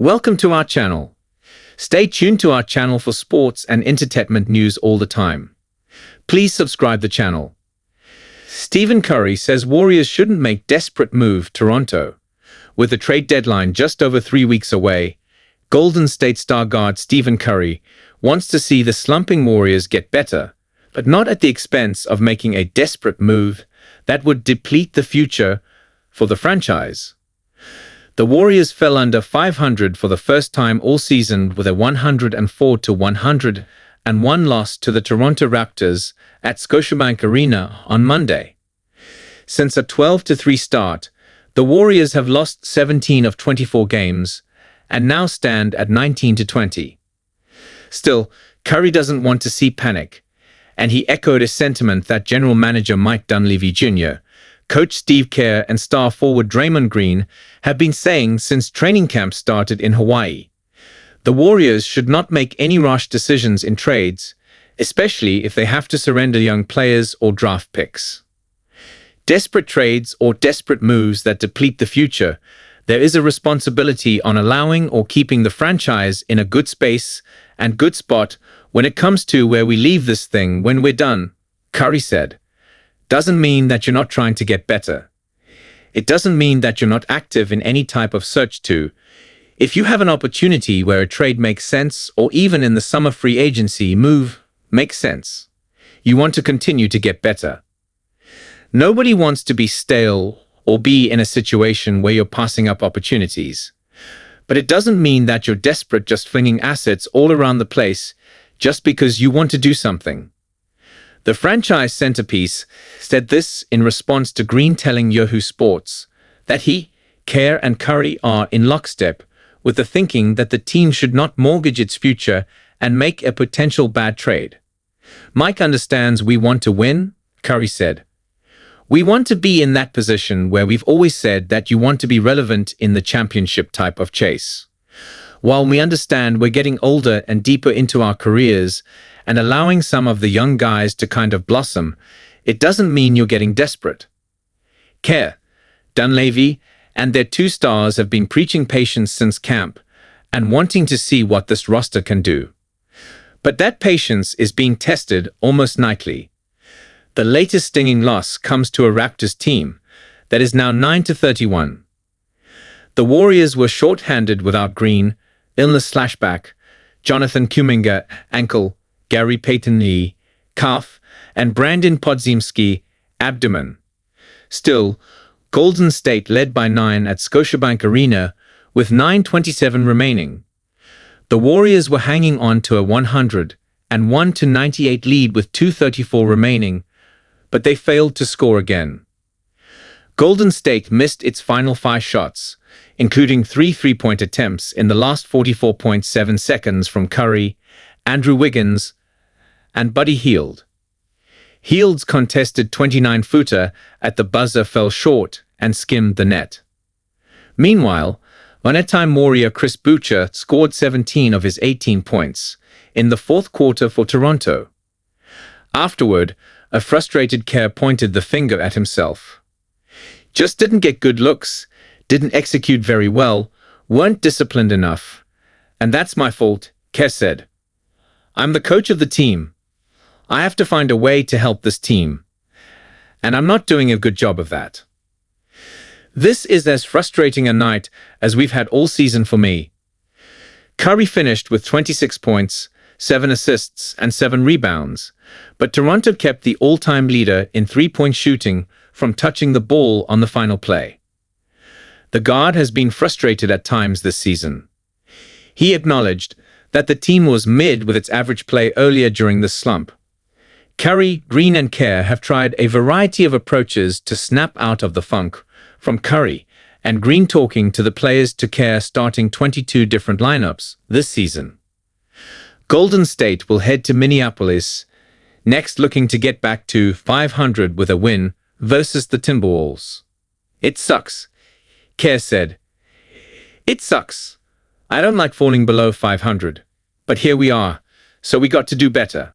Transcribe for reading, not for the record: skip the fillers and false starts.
Welcome to our channel. Stay tuned to our channel for sports and entertainment news all the time. Please subscribe the channel. Stephen Curry says Warriors shouldn't make desperate move Toronto. With the trade deadline just over 3 weeks away, Golden State star guard Stephen Curry wants to see the slumping Warriors get better, but not at the expense of making a desperate move that would deplete the future for the franchise. The Warriors fell under 500 for the first time all season with a 104-101 loss to the Toronto Raptors at Scotiabank Arena on Monday. Since a 12-3 start, the Warriors have lost 17 of 24 games and now stand at 19-20. Still, Curry doesn't want to see panic, and he echoed a sentiment that General Manager Mike Dunleavy Jr., Coach Steve Kerr and star forward Draymond Green have been saying since training camp started in Hawaii. The Warriors should not make any rash decisions in trades, especially if they have to surrender young players or draft picks. Desperate trades or desperate moves that deplete the future, there is a responsibility on allowing or keeping the franchise in a good space and good spot when it comes to where we leave this thing when we're done, Curry said. Doesn't mean that you're not trying to get better. It doesn't mean that you're not active in any type of search to. If you have an opportunity where a trade makes sense, or even in the summer free agency move makes sense, you want to continue to get better. Nobody wants to be stale or be in a situation where you're passing up opportunities. But it doesn't mean that you're desperate just flinging assets all around the place just because you want to do something. The franchise centerpiece said this in response to Green telling Yahoo Sports that he, Kerr and Curry are in lockstep with the thinking that the team should not mortgage its future and make a potential bad trade. Mike understands we want to win, Curry said. We want to be in that position where we've always said that you want to be relevant in the championship type of chase. While we understand we're getting older and deeper into our careers and allowing some of the young guys to kind of blossom, it doesn't mean you're getting desperate. Kerr, Dunleavy, and their two stars have been preaching patience since camp and wanting to see what this roster can do. But that patience is being tested almost nightly. The latest stinging loss comes to a Raptors team that is now 9-31. The Warriors were short-handed without Green, illness/back, Jonathan Kuminga, ankle, Gary Payton knee, calf, and Brandon Podziemski, abdomen. Still, Golden State led by 9 at Scotiabank Arena with 9:27 remaining. The Warriors were hanging on to a 101-98 lead with 2:34 remaining, but they failed to score again. Golden State missed its final 5 shots, including 3 three-point attempts in the last 44.7 seconds from Curry, Andrew Wiggins, and Buddy Hield. Hield's contested 29-footer at the buzzer fell short and skimmed the net. Meanwhile, one-time warrior Chris Boucher scored 17 of his 18 points in the fourth quarter for Toronto. Afterward, a frustrated Kerr pointed the finger at himself. Just didn't get good looks, didn't execute very well, weren't disciplined enough. And that's my fault, Kerr said. I'm the coach of the team. I have to find a way to help this team. And I'm not doing a good job of that. This is as frustrating a night as we've had all season for me. Curry finished with 26 points, 7 assists, and 7 rebounds, but Toronto kept the all-time leader in three-point shooting from touching the ball on the final play. The guard has been frustrated at times this season. He acknowledged that the team was mid with its average play earlier during the slump. Curry, Green, and Kerr have tried a variety of approaches to snap out of the funk, from Curry and Green talking to the players to Kerr starting 22 different lineups this season. Golden State will head to Minneapolis next, looking to get back to 500 with a win versus the Timberwolves. It sucks, Kerr said. It sucks. I don't like falling below 500, but here we are, so we got to do better.